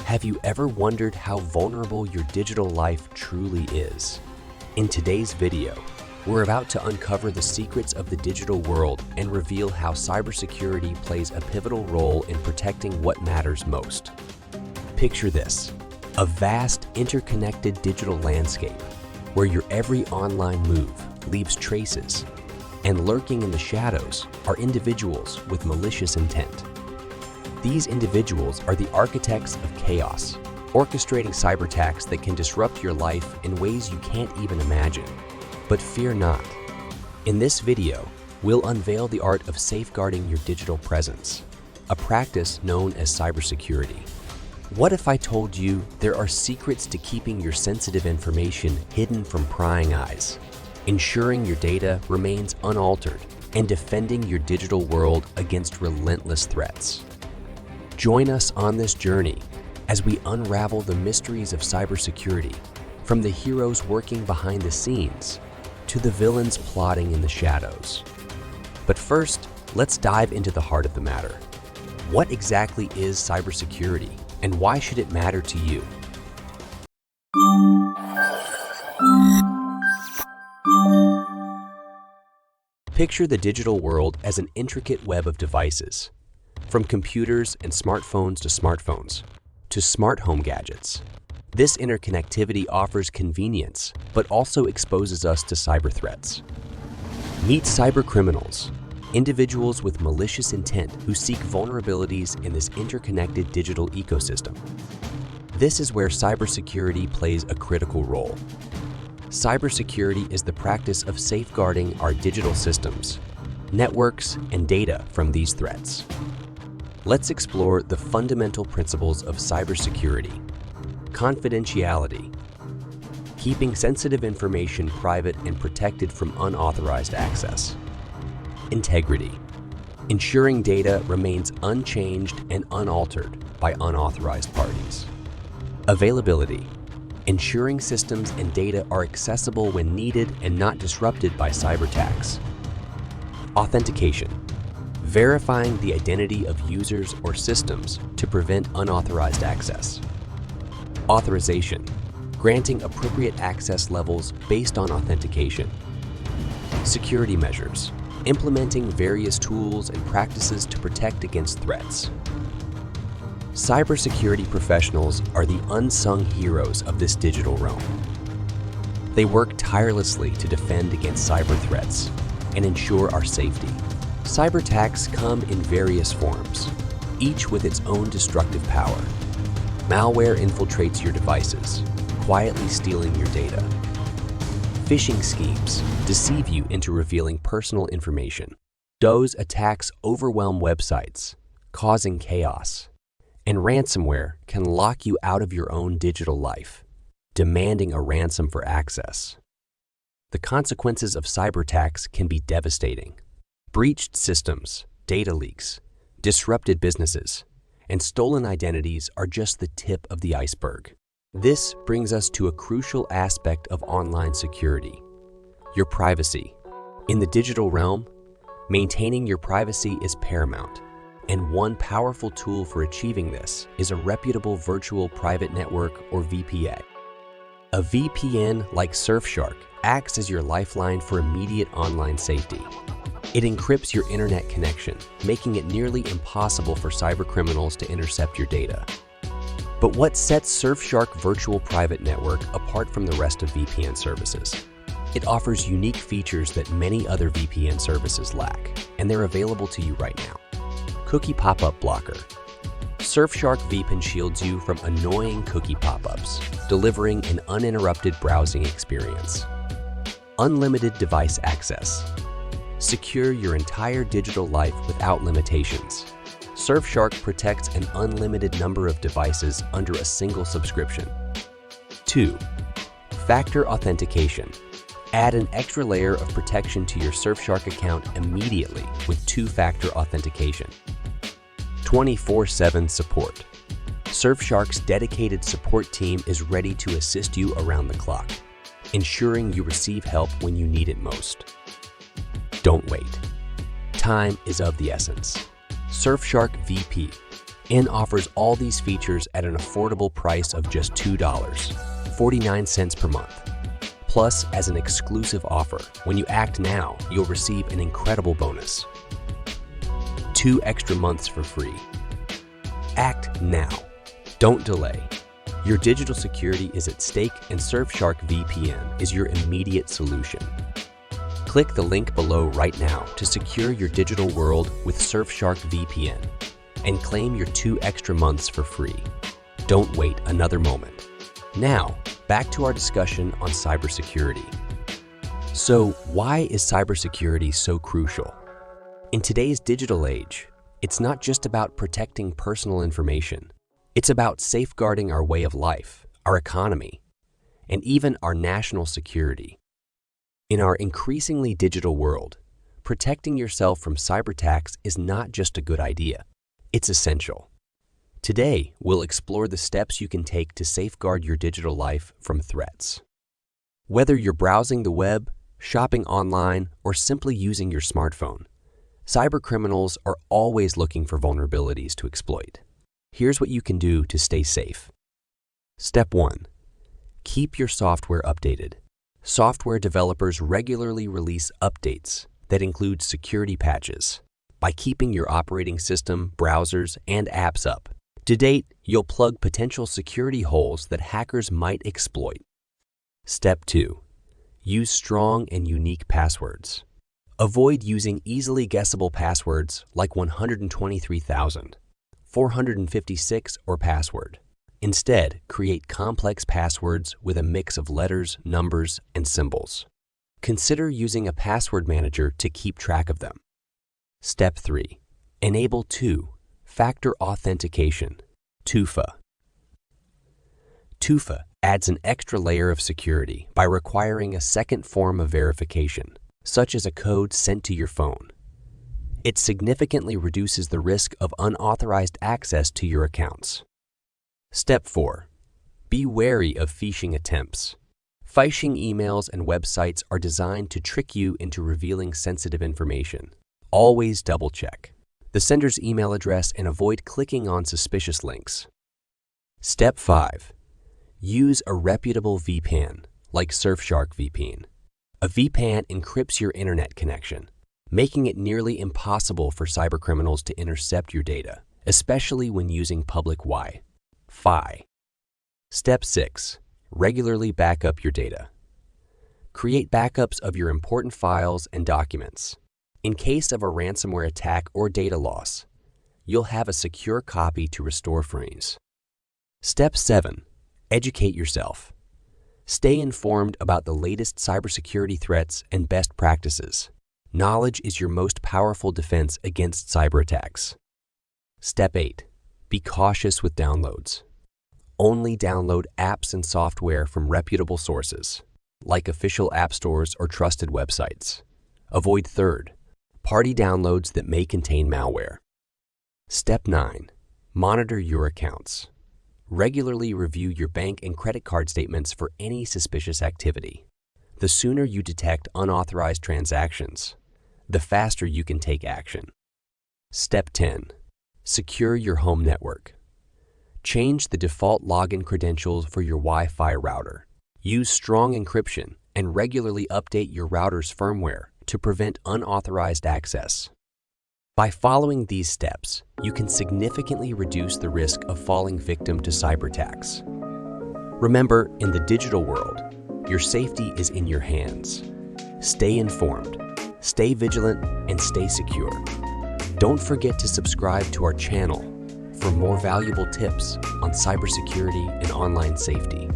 Have you ever wondered how vulnerable your digital life truly is? In today's video, we're about to uncover the secrets of the digital world and reveal how cybersecurity plays a pivotal role in protecting what matters most. Picture this: a vast, interconnected digital landscape where your every online move leaves traces, and lurking in the shadows are individuals with malicious intent. These individuals are the architects of chaos, orchestrating cyberattacks that can disrupt your life in ways you can't even imagine. But fear not. In this video, we'll unveil the art of safeguarding your digital presence, a practice known as cybersecurity. What if I told you there are secrets to keeping your sensitive information hidden from prying eyes, ensuring your data remains unaltered, and defending your digital world against relentless threats? Join us on this journey as we unravel the mysteries of cybersecurity, from the heroes working behind the scenes to the villains plotting in the shadows. But first, let's dive into the heart of the matter. What exactly is cybersecurity, and why should it matter to you? Picture the digital world as an intricate web of devices, from computers and smartphones to smart home gadgets. This interconnectivity offers convenience, but also exposes us to cyber threats. Meet cybercriminals, individuals with malicious intent who seek vulnerabilities in this interconnected digital ecosystem. This is where cybersecurity plays a critical role. Cybersecurity is the practice of safeguarding our digital systems, networks, and data from these threats. Let's explore the fundamental principles of cybersecurity. Confidentiality, keeping sensitive information private and protected from unauthorized access. Integrity, ensuring data remains unchanged and unaltered by unauthorized parties. Availability, ensuring systems and data are accessible when needed and not disrupted by cyberattacks. Authentication, verifying the identity of users or systems to prevent unauthorized access. Authorization, granting appropriate access levels based on authentication. Security measures, implementing various tools and practices to protect against threats. Cybersecurity professionals are the unsung heroes of this digital realm. They work tirelessly to defend against cyber threats and ensure our safety. Cyberattacks come in various forms, each with its own destructive power. Malware infiltrates your devices, quietly stealing your data. Phishing schemes deceive you into revealing personal information. DDoS attacks overwhelm websites, causing chaos. And ransomware can lock you out of your own digital life, demanding a ransom for access. The consequences of cyberattacks can be devastating. Breached systems, data leaks, disrupted businesses, and stolen identities are just the tip of the iceberg. This brings us to a crucial aspect of online security: your privacy. In the digital realm, maintaining your privacy is paramount, and one powerful tool for achieving this is a reputable virtual private network, or VPN. A VPN like Surfshark acts as your lifeline for immediate online safety. It encrypts your internet connection, making it nearly impossible for cybercriminals to intercept your data. But what sets Surfshark Virtual Private Network apart from the rest of VPN services? It offers unique features that many other VPN services lack, and they're available to you right now. Cookie Pop-Up Blocker. Surfshark VPN shields you from annoying cookie pop-ups, delivering an uninterrupted browsing experience. Unlimited device access. Secure your entire digital life without limitations. Surfshark protects an unlimited number of devices under a single subscription. 2. Factor authentication. Add an extra layer of protection to your Surfshark account immediately with two-factor authentication. 24/7 support. Surfshark's dedicated support team is ready to assist you around the clock, ensuring you receive help when you need it most. Don't wait. Time is of the essence. Surfshark VP, and offers all these features at an affordable price of just $2.49 per month. Plus, as an exclusive offer, when you act now, you'll receive an incredible bonus: 2 extra months for free. Act now. Don't delay. Your digital security is at stake, and Surfshark VPN is your immediate solution. Click the link below right now to secure your digital world with Surfshark VPN and claim your 2 extra months for free. Don't wait another moment. Now, back to our discussion on cybersecurity. So, why is cybersecurity so crucial? In today's digital age, it's not just about protecting personal information. It's about safeguarding our way of life, our economy, and even our national security. In our increasingly digital world, protecting yourself from cyberattacks is not just a good idea. It's essential. Today, we'll explore the steps you can take to safeguard your digital life from threats. Whether you're browsing the web, shopping online, or simply using your smartphone, cybercriminals are always looking for vulnerabilities to exploit. Here's what you can do to stay safe. Step 1. Keep your software updated. Software developers regularly release updates that include security patches. By keeping your operating system, browsers, and apps up to date, you'll plug potential security holes that hackers might exploit. Step 2. Use strong and unique passwords. Avoid using easily guessable passwords like 123,000, 456, or password. Instead, create complex passwords with a mix of letters, numbers, and symbols. Consider using a password manager to keep track of them. Step 3. Enable two-factor authentication, TUFA. TUFA adds an extra layer of security by requiring a second form of verification, such as a code sent to your phone. It significantly reduces the risk of unauthorized access to your accounts. Step 4. Be wary of phishing attempts. Phishing emails and websites are designed to trick you into revealing sensitive information. Always double-check the sender's email address and avoid clicking on suspicious links. Step 5. Use a reputable VPN, like Surfshark VPN. A VPN encrypts your internet connection, making it nearly impossible for cybercriminals to intercept your data, especially when using public Wi-Fi. Step 6. Regularly back up your data. Create backups of your important files and documents. In case of a ransomware attack or data loss, you'll have a secure copy to restore freeze. Step 7. Educate yourself. Stay informed about the latest cybersecurity threats and best practices. Knowledge is your most powerful defense against cyberattacks. Step 8. Be cautious with downloads. Only download apps and software from reputable sources, like official app stores or trusted websites. Avoid third-party downloads that may contain malware. Step 9. Monitor your accounts. Regularly review your bank and credit card statements for any suspicious activity. The sooner you detect unauthorized transactions, the faster you can take action. Step 10. Secure your home network. Change the default login credentials for your Wi-Fi router. Use strong encryption and regularly update your router's firmware to prevent unauthorized access. By following these steps, you can significantly reduce the risk of falling victim to cyberattacks. Remember, in the digital world, your safety is in your hands. Stay informed, stay vigilant, and stay secure. Don't forget to subscribe to our channel for more valuable tips on cybersecurity and online safety.